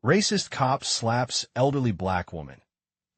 Racist cop slaps elderly black woman.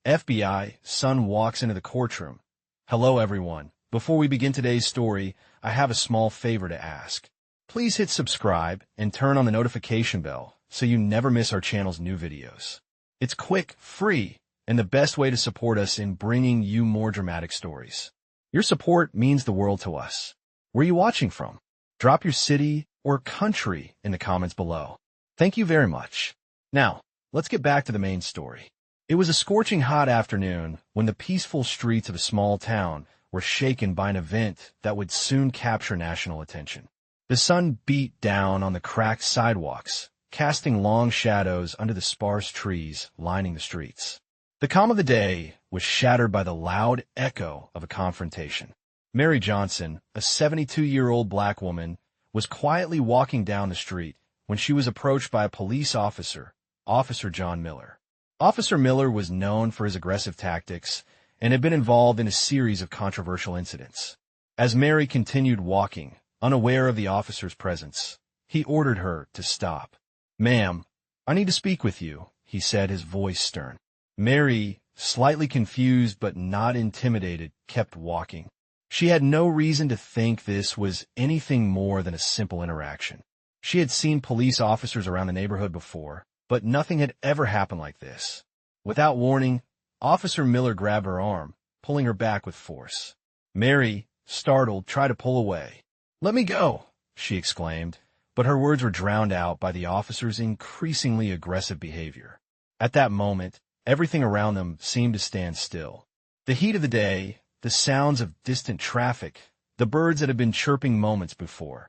FBI, son walks into the courtroom. Hello everyone. Before we begin today's story, I have a small favor to ask. Please hit subscribe and turn on the notification bell so you never miss our channel's new videos. It's quick, free, and the best way to support us in bringing you more dramatic stories. Your support means the world to us. Where are you watching from? Drop your city or country in the comments below. Thank you very much. Now, let's get back to the main story. It was a scorching hot afternoon when the peaceful streets of a small town were shaken by an event that would soon capture national attention. The sun beat down on the cracked sidewalks, casting long shadows under the sparse trees lining the streets. The calm of the day was shattered by the loud echo of a confrontation. Mary Johnson, a 72-year-old black woman, was quietly walking down the street when she was approached by a police officer, Officer John Miller. Officer Miller was known for his aggressive tactics and had been involved in a series of controversial incidents. As Mary continued walking, unaware of the officer's presence, he ordered her to stop. "Ma'am, I need to speak with you," he said, his voice stern. Mary, slightly confused but not intimidated, kept walking. She had no reason to think this was anything more than a simple interaction. She had seen police officers around the neighborhood before, but nothing had ever happened like this. Without warning, Officer Miller grabbed her arm, pulling her back with force. Mary, startled, tried to pull away. "Let me go," she exclaimed, but her words were drowned out by the officer's increasingly aggressive behavior. At that moment, everything around them seemed to stand still. The heat of the day, the sounds of distant traffic, the birds that had been chirping moments before.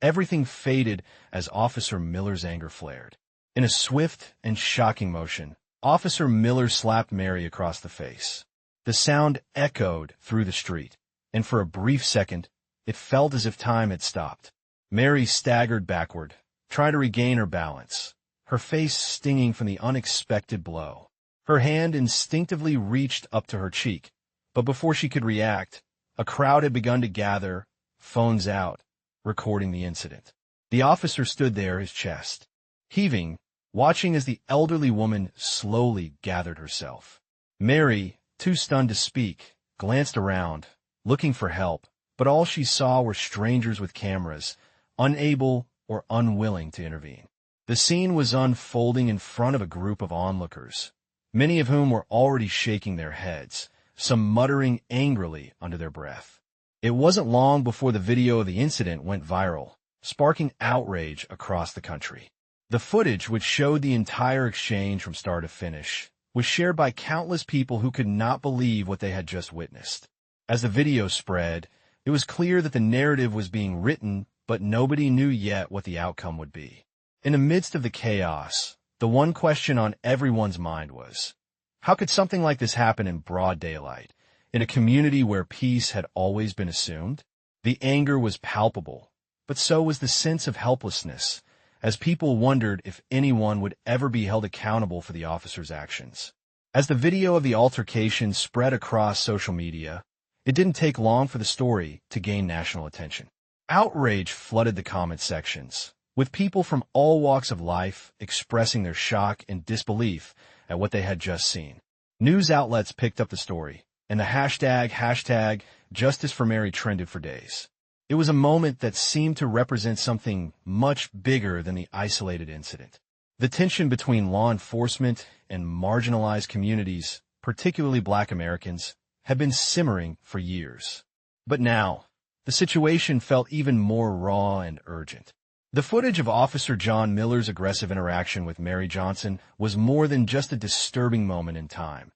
Everything faded as Officer Miller's anger flared. In a swift and shocking motion, Officer Miller slapped Mary across the face. The sound echoed through the street, and for a brief second, it felt as if time had stopped. Mary staggered backward, trying to regain her balance, her face stinging from the unexpected blow. Her hand instinctively reached up to her cheek, but before she could react, a crowd had begun to gather, phones out, recording the incident. The officer stood there, his chest heaving, watching as the elderly woman slowly gathered herself. Mary, too stunned to speak, glanced around, looking for help, but all she saw were strangers with cameras, unable or unwilling to intervene. The scene was unfolding in front of a group of onlookers, many of whom were already shaking their heads, some muttering angrily under their breath. It wasn't long before the video of the incident went viral, sparking outrage across the country. The footage, which showed the entire exchange from start to finish, was shared by countless people who could not believe what they had just witnessed. As the video spread, it was clear that the narrative was being written, but nobody knew yet what the outcome would be. In the midst of the chaos, the one question on everyone's mind was, how could something like this happen in broad daylight, in a community where peace had always been assumed? The anger was palpable, but so was the sense of helplessness, as people wondered if anyone would ever be held accountable for the officer's actions. As the video of the altercation spread across social media, it didn't take long for the story to gain national attention. Outrage flooded the comment sections, with people from all walks of life expressing their shock and disbelief at what they had just seen. News outlets picked up the story, and the hashtag Justice for Mary trended for days. It was a moment that seemed to represent something much bigger than the isolated incident. The tension between law enforcement and marginalized communities, particularly Black Americans, had been simmering for years. But now, the situation felt even more raw and urgent. The footage of Officer John Miller's aggressive interaction with Mary Johnson was more than just a disturbing moment in time.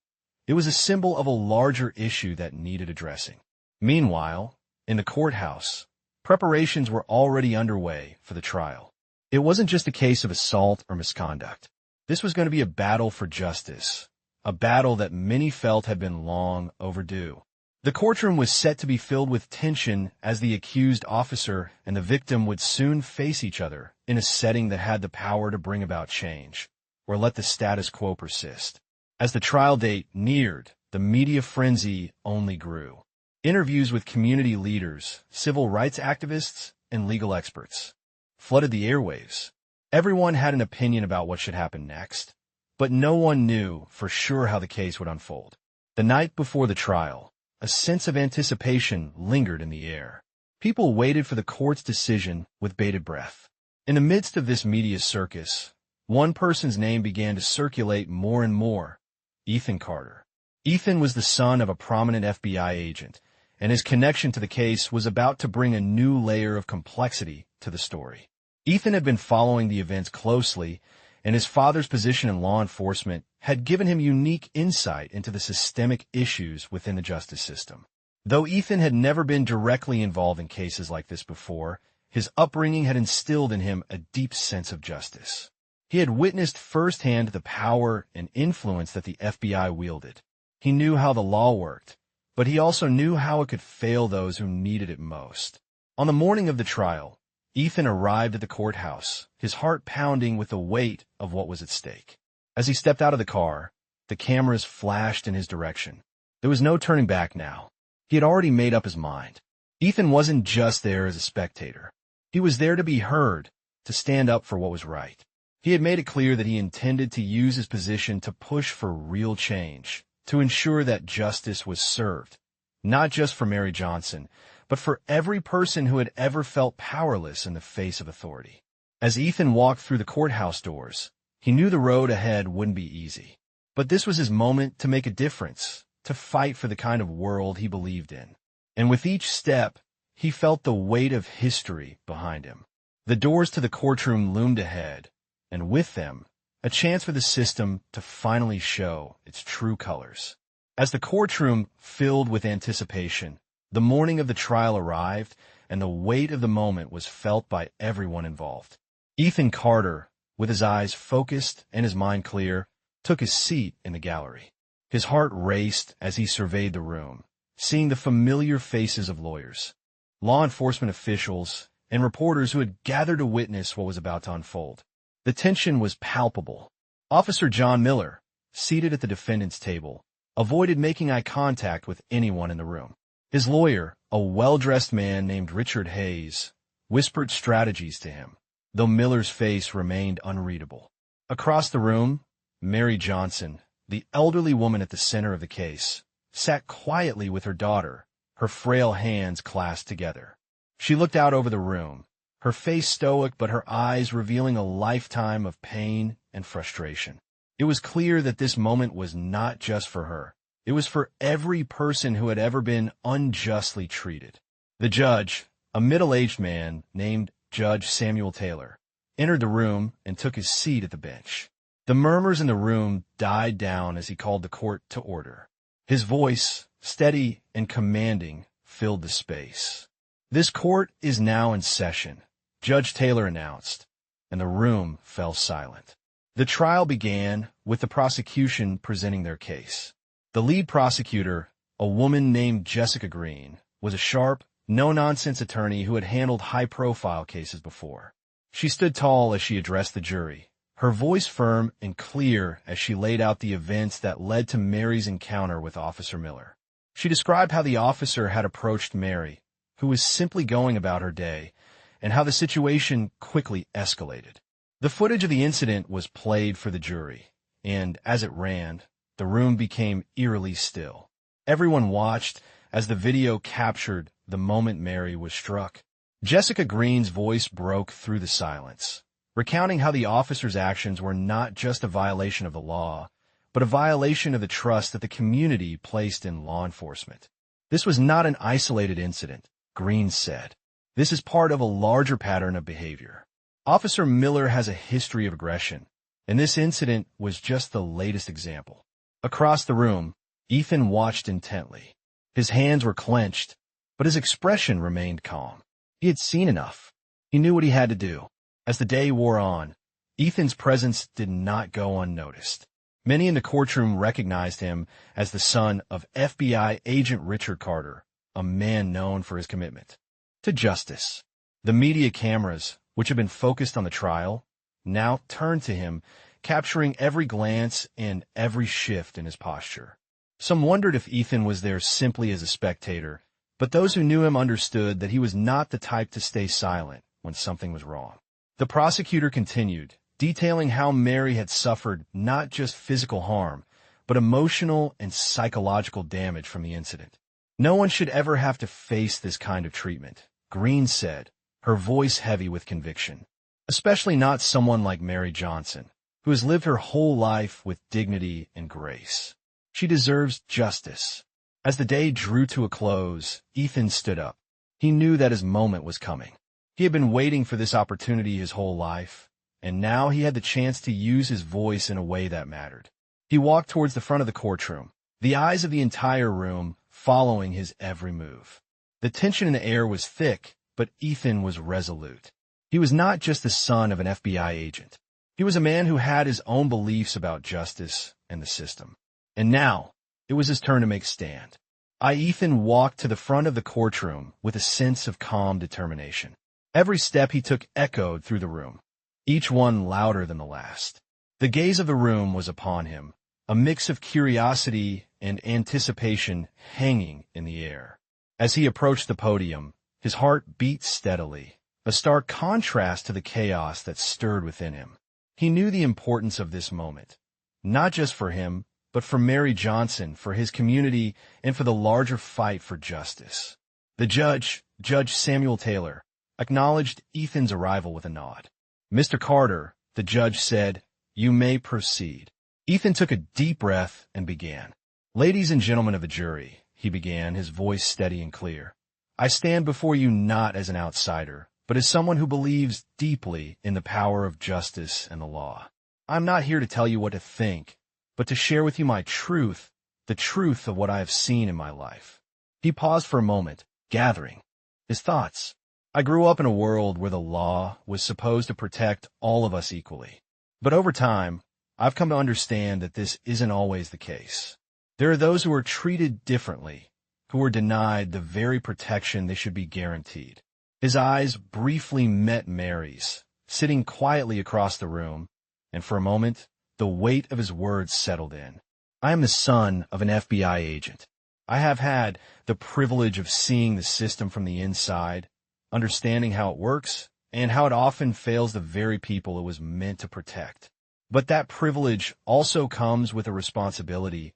It was a symbol of a larger issue that needed addressing. Meanwhile, in the courthouse, preparations were already underway for the trial. It wasn't just a case of assault or misconduct. This was going to be a battle for justice, a battle that many felt had been long overdue. The courtroom was set to be filled with tension as the accused officer and the victim would soon face each other in a setting that had the power to bring about change, or let the status quo persist. As the trial date neared, the media frenzy only grew. Interviews with community leaders, civil rights activists, and legal experts flooded the airwaves. Everyone had an opinion about what should happen next, but no one knew for sure how the case would unfold. The night before the trial, a sense of anticipation lingered in the air. People waited for the court's decision with bated breath. In the midst of this media circus, one person's name began to circulate more and more: Ethan Carter. Ethan was the son of a prominent FBI agent, and his connection to the case was about to bring a new layer of complexity to the story. Ethan had been following the events closely, and his father's position in law enforcement had given him unique insight into the systemic issues within the justice system. Though Ethan had never been directly involved in cases like this before, his upbringing had instilled in him a deep sense of justice. He had witnessed firsthand the power and influence that the FBI wielded. He knew how the law worked, but he also knew how it could fail those who needed it most. On the morning of the trial, Ethan arrived at the courthouse, his heart pounding with the weight of what was at stake. As he stepped out of the car, the cameras flashed in his direction. There was no turning back now. He had already made up his mind. Ethan wasn't just there as a spectator. He was there to be heard, to stand up for what was right. He had made it clear that he intended to use his position to push for real change, to ensure that justice was served, not just for Mary Johnson, but for every person who had ever felt powerless in the face of authority. As Ethan walked through the courthouse doors, he knew the road ahead wouldn't be easy. But this was his moment to make a difference, to fight for the kind of world he believed in. And with each step, he felt the weight of history behind him. The doors to the courtroom loomed ahead, and with them, a chance for the system to finally show its true colors. As the courtroom filled with anticipation, the morning of the trial arrived, and the weight of the moment was felt by everyone involved. Ethan Carter, with his eyes focused and his mind clear, took his seat in the gallery. His heart raced as he surveyed the room, seeing the familiar faces of lawyers, law enforcement officials, and reporters who had gathered to witness what was about to unfold. The tension was palpable. Officer John Miller, seated at the defendant's table, avoided making eye contact with anyone in the room. His lawyer, a well-dressed man named Richard Hayes, whispered strategies to him, though Miller's face remained unreadable. Across the room, Mary Johnson, the elderly woman at the center of the case, sat quietly with her daughter, her frail hands clasped together. She looked out over the room, her face stoic but her eyes revealing a lifetime of pain and frustration. It was clear that this moment was not just for her. It was for every person who had ever been unjustly treated. The judge, a middle-aged man named Judge Samuel Taylor, entered the room and took his seat at the bench. The murmurs in the room died down as he called the court to order. His voice, steady and commanding, filled the space. "This court is now in session," Judge Taylor announced, and the room fell silent. The trial began with the prosecution presenting their case. The lead prosecutor, a woman named Jessica Green, was a sharp, no-nonsense attorney who had handled high-profile cases before. She stood tall as she addressed the jury, her voice firm and clear as she laid out the events that led to Mary's encounter with Officer Miller. She described how the officer had approached Mary, who was simply going about her day, and how the situation quickly escalated. The footage of the incident was played for the jury, and as it ran, the room became eerily still. Everyone watched as the video captured the moment Mary was struck. Jessica Green's voice broke through the silence, recounting how the officer's actions were not just a violation of the law, but a violation of the trust that the community placed in law enforcement. "This was not an isolated incident," Green said. "This is part of a larger pattern of behavior. Officer Miller has a history of aggression, and this incident was just the latest example." Across the room, Ethan watched intently. His hands were clenched, but his expression remained calm. He had seen enough. He knew what he had to do. As the day wore on, Ethan's presence did not go unnoticed. Many in the courtroom recognized him as the son of FBI agent Richard Carter, a man known for his commitment to justice. The media cameras, which had been focused on the trial, now turned to him, capturing every glance and every shift in his posture. Some wondered if Ethan was there simply as a spectator, but those who knew him understood that he was not the type to stay silent when something was wrong. The prosecutor continued, detailing how Mary had suffered not just physical harm, but emotional and psychological damage from the incident. No one should ever have to face this kind of treatment, Green said, her voice heavy with conviction. Especially not someone like Mary Johnson, who has lived her whole life with dignity and grace. She deserves justice. As the day drew to a close, Ethan stood up. He knew that his moment was coming. He had been waiting for this opportunity his whole life, and now he had the chance to use his voice in a way that mattered. He walked towards the front of the courtroom, the eyes of the entire room following his every move. The tension in the air was thick, but Ethan was resolute. He was not just the son of an FBI agent. He was a man who had his own beliefs about justice and the system. And now, it was his turn to make stand. Ethan walked to the front of the courtroom with a sense of calm determination. Every step he took echoed through the room, each one louder than the last. The gaze of the room was upon him, a mix of curiosity and anticipation hanging in the air. As he approached the podium, his heart beat steadily, a stark contrast to the chaos that stirred within him. He knew the importance of this moment, not just for him, but for Mary Johnson, for his community, and for the larger fight for justice. The judge, Judge Samuel Taylor, acknowledged Ethan's arrival with a nod. "Mr. Carter," the judge said, "you may proceed." Ethan took a deep breath and began. "Ladies and gentlemen of the jury," he began, his voice steady and clear, "I stand before you not as an outsider, but as someone who believes deeply in the power of justice and the law. I'm not here to tell you what to think, but to share with you my truth, the truth of what I have seen in my life." He paused for a moment, gathering his thoughts. "I grew up in a world where the law was supposed to protect all of us equally. But over time, I've come to understand that this isn't always the case. There are those who are treated differently, who are denied the very protection they should be guaranteed." His eyes briefly met Mary's, sitting quietly across the room, and for a moment, the weight of his words settled in. "I am the son of an FBI agent. I have had the privilege of seeing the system from the inside, understanding how it works, and how it often fails the very people it was meant to protect. But that privilege also comes with a responsibility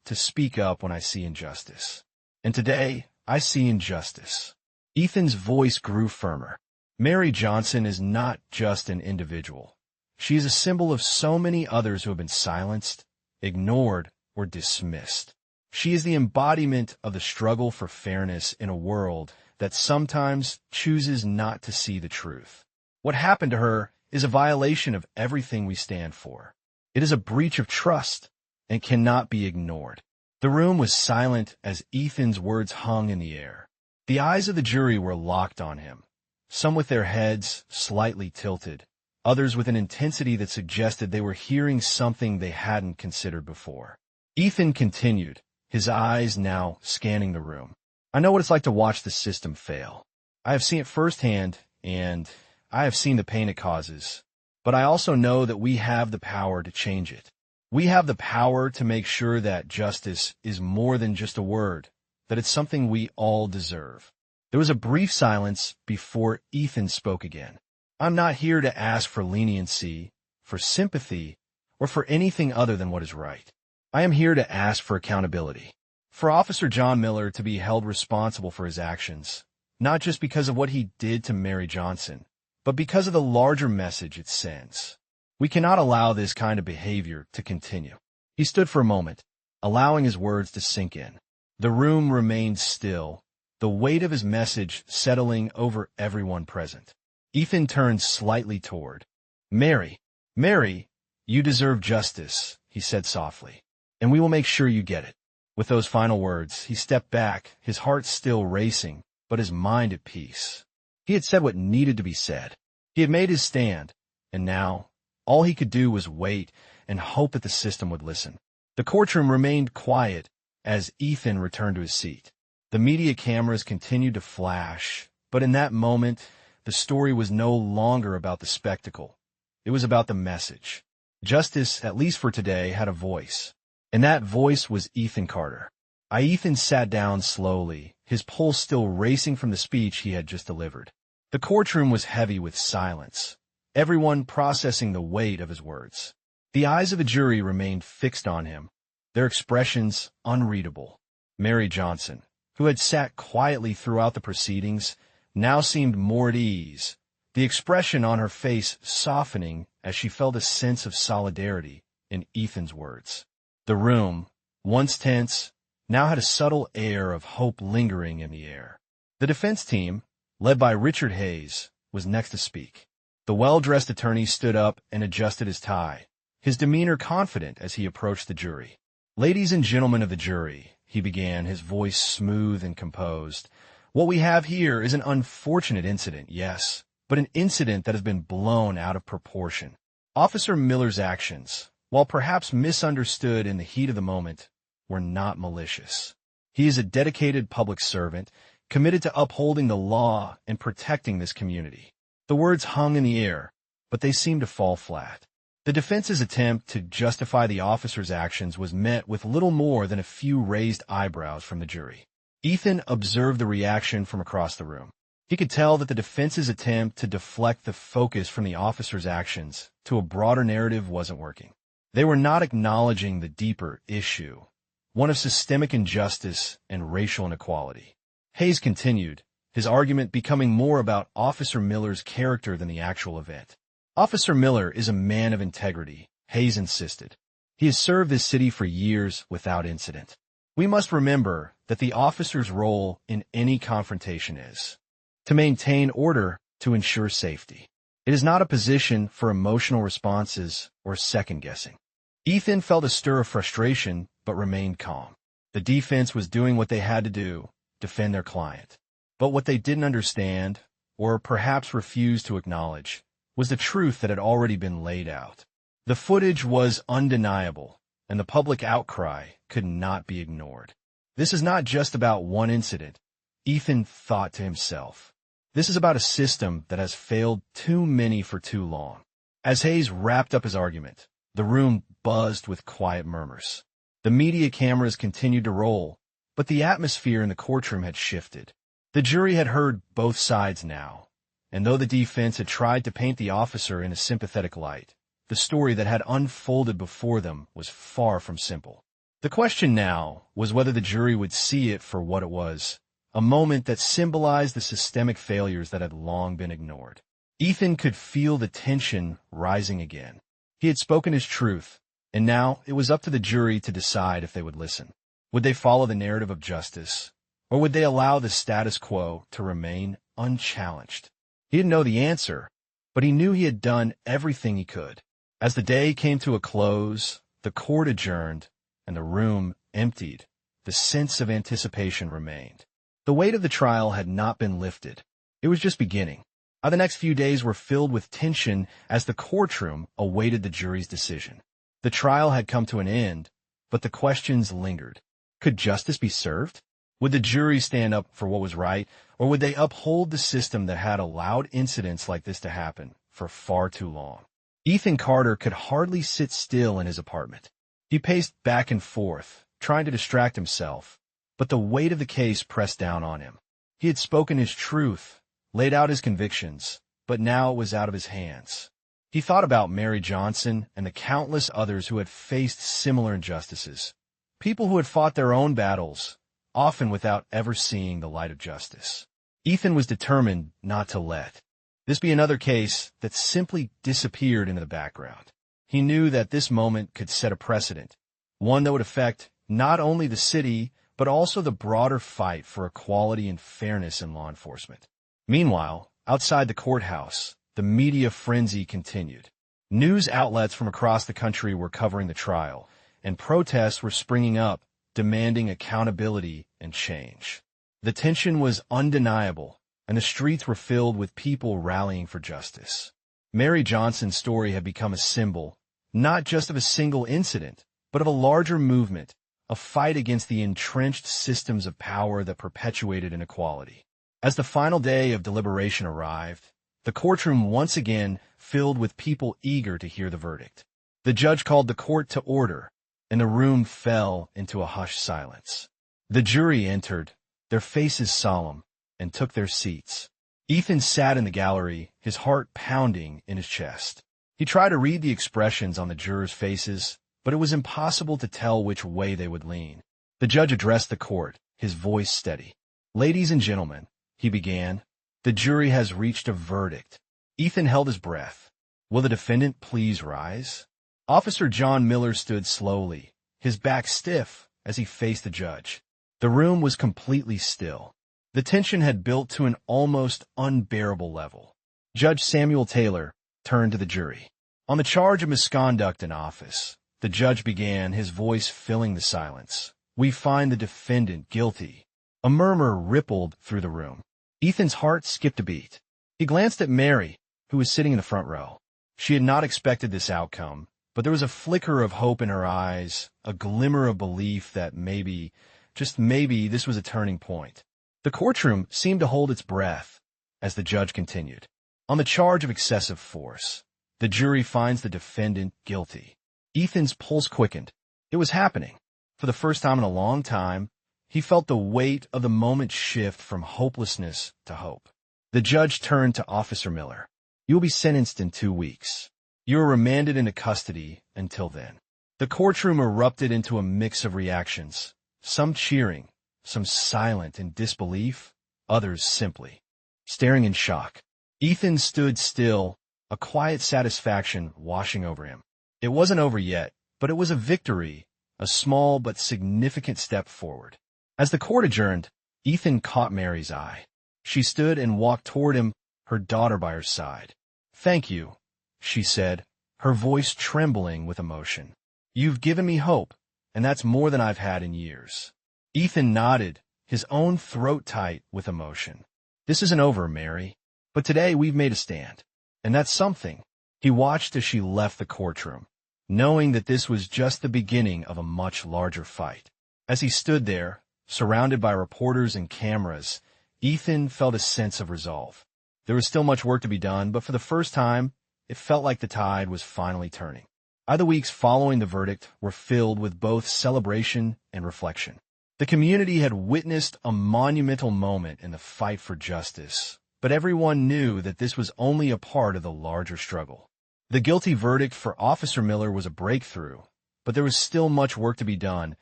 to speak up when I see injustice. And today, I see injustice." Ethan's voice grew firmer. Mary Johnson is not just an individual. She is a symbol of so many others who have been silenced, ignored, or dismissed. She is the embodiment of the struggle for fairness in a world that sometimes chooses not to see the truth. What happened to her is a violation of everything we stand for. It is a breach of trust and cannot be ignored. The room was silent as Ethan's words hung in the air. The eyes of the jury were locked on him, some with their heads slightly tilted, others with an intensity that suggested they were hearing something they hadn't considered before. Ethan continued, his eyes now scanning the room. "I know what it's like to watch the system fail. I have seen it firsthand, and I have seen the pain it causes. But I also know that we have the power to change it. We have the power to make sure that justice is more than just a word, that it's something we all deserve." There was a brief silence before Ethan spoke again. "I'm not here to ask for leniency, for sympathy, or for anything other than what is right. I am here to ask for accountability, for Officer John Miller to be held responsible for his actions, not just because of what he did to Mary Johnson, but because of the larger message it sends. We cannot allow this kind of behavior to continue." He stood for a moment, allowing his words to sink in. The room remained still, the weight of his message settling over everyone present. Ethan turned slightly toward Mary. "Mary, you deserve justice," he said softly, "and we will make sure you get it." With those final words, he stepped back, his heart still racing, but his mind at peace. He had said what needed to be said. He had made his stand, and now, all he could do was wait and hope that the system would listen. The courtroom remained quiet as Ethan returned to his seat. The media cameras continued to flash, but in that moment, the story was no longer about the spectacle. It was about the message. Justice, at least for today, had a voice, and that voice was Ethan Carter. Ethan sat down slowly, his pulse still racing from the speech he had just delivered. The courtroom was heavy with silence, everyone processing the weight of his words. The eyes of the jury remained fixed on him, their expressions unreadable. Mary Johnson, who had sat quietly throughout the proceedings, now seemed more at ease, the expression on her face softening as she felt a sense of solidarity in Ethan's words. The room, once tense, now had a subtle air of hope lingering in the air. The defense team, led by Richard Hayes, was next to speak. The well-dressed attorney stood up and adjusted his tie, his demeanor confident as he approached the jury. "Ladies and gentlemen of the jury," he began, his voice smooth and composed, "what we have here is an unfortunate incident, yes, but an incident that has been blown out of proportion. Officer Miller's actions, while perhaps misunderstood in the heat of the moment, were not malicious. He is a dedicated public servant, committed to upholding the law and protecting this community." The words hung in the air, but they seemed to fall flat. The defense's attempt to justify the officer's actions was met with little more than a few raised eyebrows from the jury. Ethan observed the reaction from across the room. He could tell that the defense's attempt to deflect the focus from the officer's actions to a broader narrative wasn't working. They were not acknowledging the deeper issue, one of systemic injustice and racial inequality. Hayes continued, his argument becoming more about Officer Miller's character than the actual event. "Officer Miller is a man of integrity," Hayes insisted. "He has served this city for years without incident. We must remember that the officer's role in any confrontation is to maintain order, to ensure safety. It is not a position for emotional responses or second-guessing." Ethan felt a stir of frustration, but remained calm. The defense was doing what they had to do, defend their client. But what they didn't understand, or perhaps refused to acknowledge, was the truth that had already been laid out. The footage was undeniable, and the public outcry could not be ignored. This is not just about one incident, Ethan thought to himself. This is about a system that has failed too many for too long. As Hayes wrapped up his argument, the room buzzed with quiet murmurs. The media cameras continued to roll, but the atmosphere in the courtroom had shifted. The jury had heard both sides now, and though the defense had tried to paint the officer in a sympathetic light, the story that had unfolded before them was far from simple. The question now was whether the jury would see it for what it was, a moment that symbolized the systemic failures that had long been ignored. Ethan could feel the tension rising again. He had spoken his truth, and now it was up to the jury to decide if they would listen. Would they follow the narrative of justice, or would they allow the status quo to remain unchallenged? He didn't know the answer, but he knew he had done everything he could. As the day came to a close, the court adjourned, and the room emptied. The sense of anticipation remained. The weight of the trial had not been lifted. It was just beginning. The next few days were filled with tension as the courtroom awaited the jury's decision. The trial had come to an end, but the questions lingered. Could justice be served? Would the jury stand up for what was right, or would they uphold the system that had allowed incidents like this to happen for far too long? Ethan Carter could hardly sit still in his apartment. He paced back and forth, trying to distract himself, but the weight of the case pressed down on him. He had spoken his truth, laid out his convictions, but now it was out of his hands. He thought about Mary Johnson and the countless others who had faced similar injustices, people who had fought their own battles, often without ever seeing the light of justice. Ethan was determined not to let this be another case that simply disappeared into the background. He knew that this moment could set a precedent, one that would affect not only the city, but also the broader fight for equality and fairness in law enforcement. Meanwhile, outside the courthouse, the media frenzy continued. News outlets from across the country were covering the trial, and protests were springing up, demanding accountability and change. The tension was undeniable, and the streets were filled with people rallying for justice. Mary Johnson's story had become a symbol, not just of a single incident, but of a larger movement, a fight against the entrenched systems of power that perpetuated inequality. As the final day of deliberation arrived, the courtroom once again filled with people eager to hear the verdict. The judge called the court to order, and the room fell into a hushed silence. The jury entered, their faces solemn, and took their seats. Ethan sat in the gallery, his heart pounding in his chest. He tried to read the expressions on the jurors' faces, but it was impossible to tell which way they would lean. The judge addressed the court, his voice steady. "Ladies and gentlemen," he began, "the jury has reached a verdict." Ethan held his breath. "Will the defendant please rise?" Officer John Miller stood slowly, his back stiff as he faced the judge. The room was completely still. The tension had built to an almost unbearable level. Judge Samuel Taylor turned to the jury. "On the charge of misconduct in office," the judge began, his voice filling the silence, "we find the defendant guilty." A murmur rippled through the room. Ethan's heart skipped a beat. He glanced at Mary, who was sitting in the front row. She had not expected this outcome, but there was a flicker of hope in her eyes, a glimmer of belief that maybe, just maybe, this was a turning point. The courtroom seemed to hold its breath as the judge continued. "On the charge of excessive force, the jury finds the defendant guilty." Ethan's pulse quickened. It was happening. For the first time in a long time, he felt the weight of the moment shift from hopelessness to hope. The judge turned to Officer Miller. "You will be sentenced in 2 weeks. You are remanded into custody until then." The courtroom erupted into a mix of reactions, some cheering, some silent in disbelief, others simply staring in shock. Ethan stood still, a quiet satisfaction washing over him. It wasn't over yet, but it was a victory, a small but significant step forward. As the court adjourned, Ethan caught Mary's eye. She stood and walked toward him, her daughter by her side. "Thank you," she said, her voice trembling with emotion. "You've given me hope, and that's more than I've had in years." Ethan nodded, his own throat tight with emotion. "This isn't over, Mary, but today we've made a stand, and that's something." He watched as she left the courtroom, knowing that this was just the beginning of a much larger fight. As he stood there, surrounded by reporters and cameras, Ethan felt a sense of resolve. There was still much work to be done, but for the first time, it felt like the tide was finally turning. The weeks following the verdict were filled with both celebration and reflection. The community had witnessed a monumental moment in the fight for justice, but everyone knew that this was only a part of the larger struggle. The guilty verdict for Officer Miller was a breakthrough, but there was still much work to be done,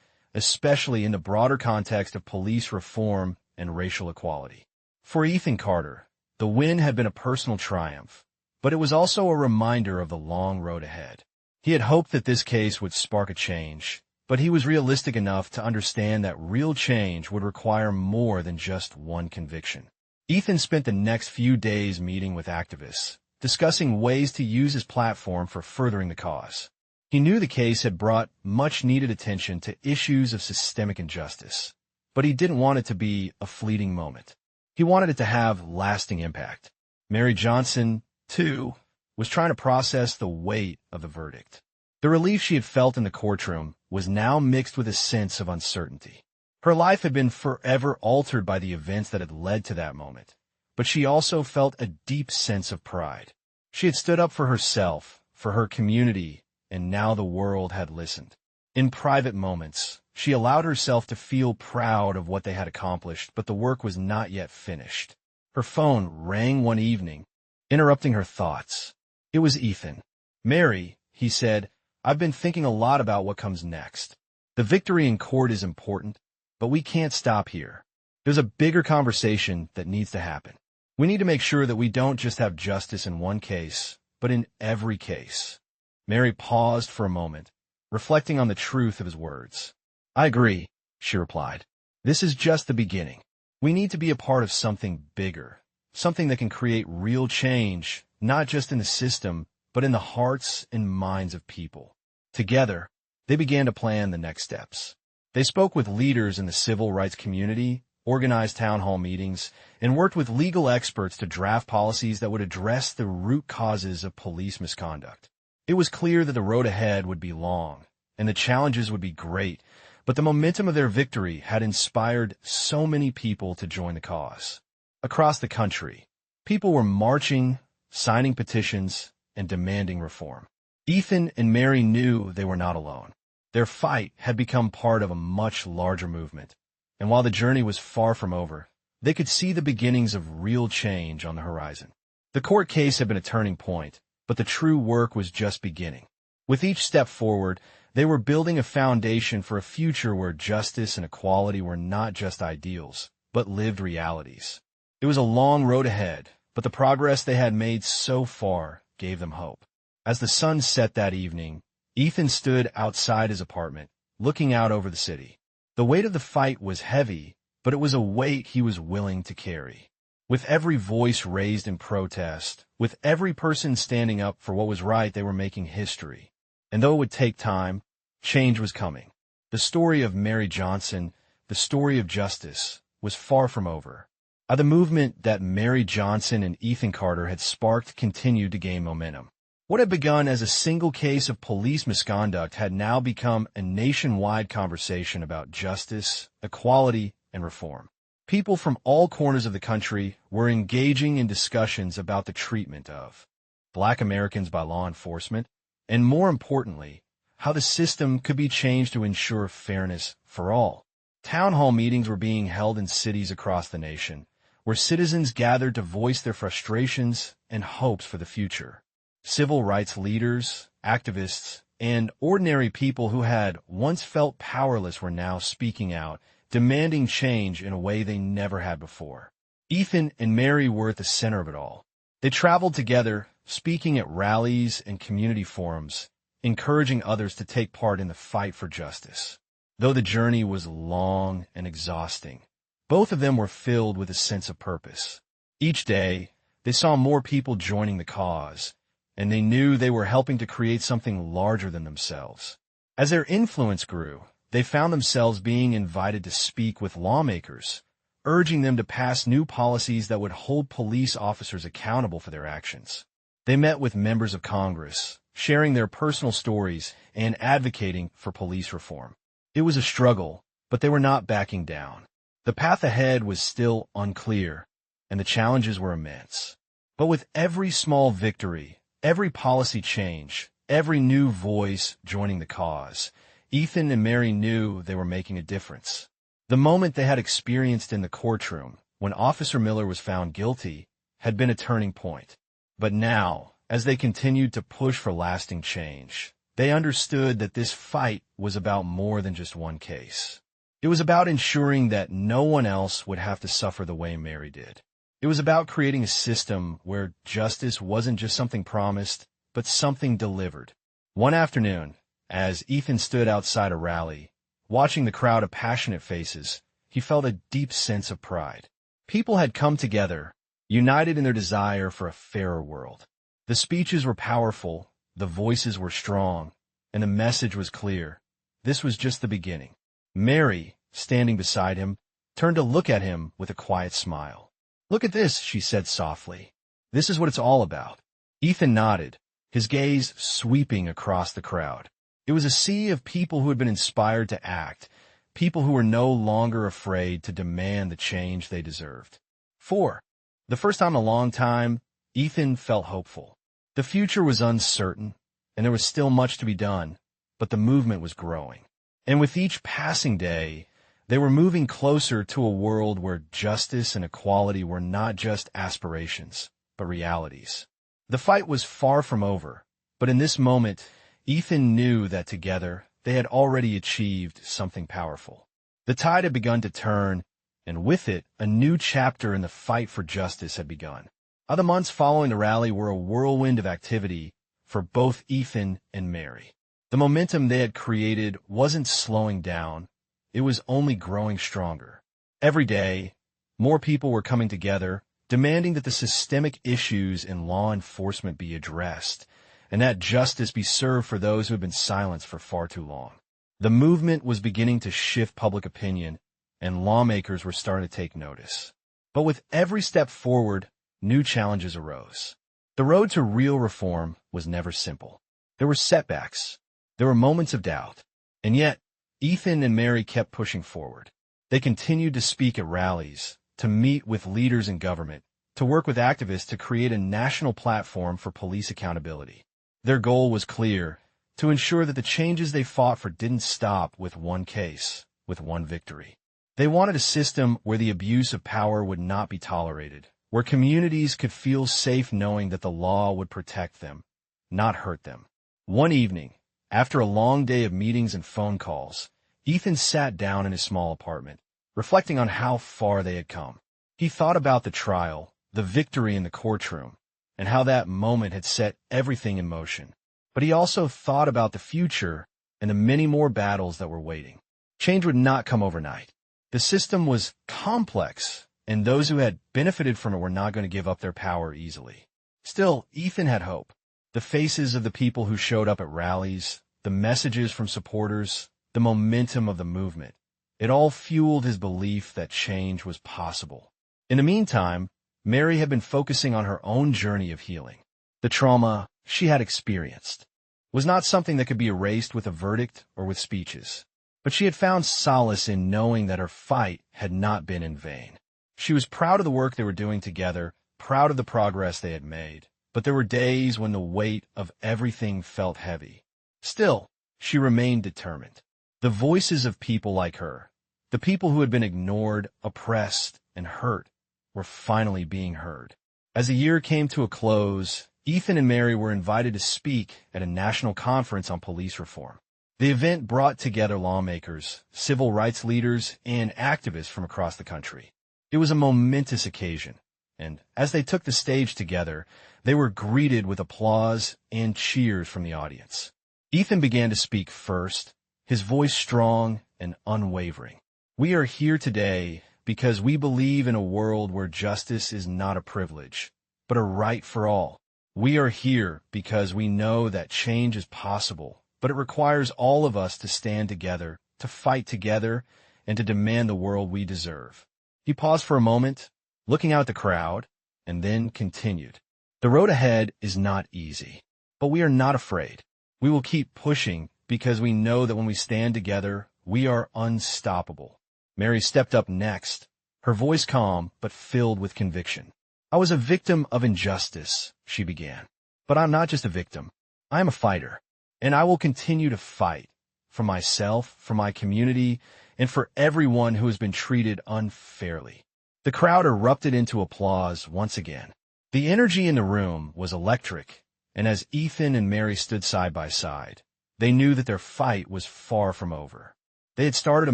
especially in the broader context of police reform and racial equality. For Ethan Carter, the win had been a personal triumph, but it was also a reminder of the long road ahead. He had hoped that this case would spark a change, but he was realistic enough to understand that real change would require more than just one conviction. Ethan spent the next few days meeting with activists, discussing ways to use his platform for furthering the cause. He knew the case had brought much-needed attention to issues of systemic injustice, but he didn't want it to be a fleeting moment. He wanted it to have lasting impact. Mary Johnson, too, was trying to process the weight of the verdict. The relief she had felt in the courtroom was now mixed with a sense of uncertainty. Her life had been forever altered by the events that had led to that moment, but she also felt a deep sense of pride. She had stood up for herself, for her community, and now the world had listened. In private moments, she allowed herself to feel proud of what they had accomplished, but the work was not yet finished. Her phone rang one evening, interrupting her thoughts. It was Ethan. "Mary," he said, "I've been thinking a lot about what comes next. The victory in court is important, but we can't stop here. There's a bigger conversation that needs to happen. We need to make sure that we don't just have justice in one case, but in every case." Mary paused for a moment, reflecting on the truth of his words. "I agree," she replied. "This is just the beginning. We need to be a part of something bigger, something that can create real change, not just in the system, but in the hearts and minds of people." Together, they began to plan the next steps. They spoke with leaders in the civil rights community, organized town hall meetings, and worked with legal experts to draft policies that would address the root causes of police misconduct. It was clear that the road ahead would be long, and the challenges would be great, but the momentum of their victory had inspired so many people to join the cause. Across the country, people were marching, signing petitions, and demanding reform. Ethan and Mary knew they were not alone. Their fight had become part of a much larger movement, and while the journey was far from over, They could see the beginnings of real change on the horizon. The court case had been a turning point, but the true work was just beginning. With each step forward, they were building a foundation for a future where justice and equality were not just ideals, but lived realities. It was a long road ahead, but the progress they had made so far gave them hope. As the sun set that evening, Ethan stood outside his apartment, looking out over the city. The weight of the fight was heavy, but it was a weight he was willing to carry. With every voice raised in protest, with every person standing up for what was right, they were making history. And though it would take time, change was coming. The story of Mary Johnson, the story of justice, was far from over. The movement that Mary Johnson and Ethan Carter had sparked continued to gain momentum. What had begun as a single case of police misconduct had now become a nationwide conversation about justice, equality, and reform. People from all corners of the country were engaging in discussions about the treatment of Black Americans by law enforcement, and more importantly, how the system could be changed to ensure fairness for all. Town hall meetings were being held in cities across the nation, where citizens gathered to voice their frustrations and hopes for the future. Civil rights leaders, activists, and ordinary people who had once felt powerless were now speaking out, demanding change in a way they never had before. Ethan and Mary were at the center of it all. They traveled together, speaking at rallies and community forums, encouraging others to take part in the fight for justice. Though the journey was long and exhausting, both of them were filled with a sense of purpose. Each day, they saw more people joining the cause, and they knew they were helping to create something larger than themselves. As their influence grew, they found themselves being invited to speak with lawmakers, urging them to pass new policies that would hold police officers accountable for their actions. They met with members of Congress, sharing their personal stories and advocating for police reform. It was a struggle, but they were not backing down. The path ahead was still unclear, and the challenges were immense. But with every small victory, every policy change, every new voice joining the cause, Ethan and Mary knew they were making a difference. The moment they had experienced in the courtroom, when Officer Miller was found guilty, had been a turning point. But now, as they continued to push for lasting change, they understood that this fight was about more than just one case. It was about ensuring that no one else would have to suffer the way Mary did. It was about creating a system where justice wasn't just something promised, but something delivered. One afternoon, as Ethan stood outside a rally, watching the crowd of passionate faces, he felt a deep sense of pride. People had come together, united in their desire for a fairer world. The speeches were powerful, the voices were strong, and the message was clear. This was just the beginning. Mary, standing beside him, turned to look at him with a quiet smile. "Look at this," she said softly. "This is what it's all about." Ethan nodded, his gaze sweeping across the crowd. It was a sea of people who had been inspired to act, people who were no longer afraid to demand the change they deserved. For the first time in a long time, Ethan felt hopeful. The future was uncertain, and there was still much to be done, but the movement was growing. And with each passing day, they were moving closer to a world where justice and equality were not just aspirations, but realities. The fight was far from over, but in this moment, Ethan knew that together they had already achieved something powerful. The tide had begun to turn, and with it, a new chapter in the fight for justice had begun. The months following the rally were a whirlwind of activity for both Ethan and Mary. The momentum they had created wasn't slowing down, it was only growing stronger. Every day, more people were coming together, demanding that the systemic issues in law enforcement be addressed, and that justice be served for those who had been silenced for far too long. The movement was beginning to shift public opinion, and lawmakers were starting to take notice. But with every step forward, new challenges arose. The road to real reform was never simple. There were setbacks. There were moments of doubt. And yet, Ethan and Mary kept pushing forward. They continued to speak at rallies, to meet with leaders in government, to work with activists to create a national platform for police accountability. Their goal was clear, to ensure that the changes they fought for didn't stop with one case, with one victory. They wanted a system where the abuse of power would not be tolerated, where communities could feel safe knowing that the law would protect them, not hurt them. One evening, after a long day of meetings and phone calls, Ethan sat down in his small apartment, reflecting on how far they had come. He thought about the trial, the victory in the courtroom, and how that moment had set everything in motion. But he also thought about the future and the many more battles that were waiting. Change would not come overnight. The system was complex, and those who had benefited from it were not going to give up their power easily. Still, Ethan had hope. The faces of the people who showed up at rallies, the messages from supporters, the momentum of the movement. It all fueled his belief that change was possible. In the meantime, Mary had been focusing on her own journey of healing. The trauma she had experienced was not something that could be erased with a verdict or with speeches. But she had found solace in knowing that her fight had not been in vain. She was proud of the work they were doing together, proud of the progress they had made. But there were days when the weight of everything felt heavy. Still, she remained determined. The voices of people like her, the people who had been ignored, oppressed, and hurt, were finally being heard. As the year came to a close, Ethan and Mary were invited to speak at a national conference on police reform. The event brought together lawmakers, civil rights leaders, and activists from across the country. It was a momentous occasion, and as they took the stage together, they were greeted with applause and cheers from the audience. Ethan began to speak first, his voice strong and unwavering. We are here today because we believe in a world where justice is not a privilege, but a right for all. We are here because we know that change is possible, but it requires all of us to stand together, to fight together, and to demand the world we deserve. He paused for a moment, looking out at the crowd, and then continued. The road ahead is not easy, but we are not afraid. We will keep pushing because we know that when we stand together, we are unstoppable. Mary stepped up next, her voice calm but filled with conviction. I was a victim of injustice, she began. But I'm not just a victim. I am a fighter. And I will continue to fight for myself, for my community, and for everyone who has been treated unfairly. The crowd erupted into applause once again. The energy in the room was electric, and as Ethan and Mary stood side by side, they knew that their fight was far from over. They had started a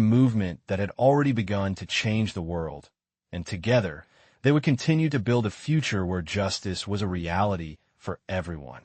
movement that had already begun to change the world, and together, they would continue to build a future where justice was a reality for everyone.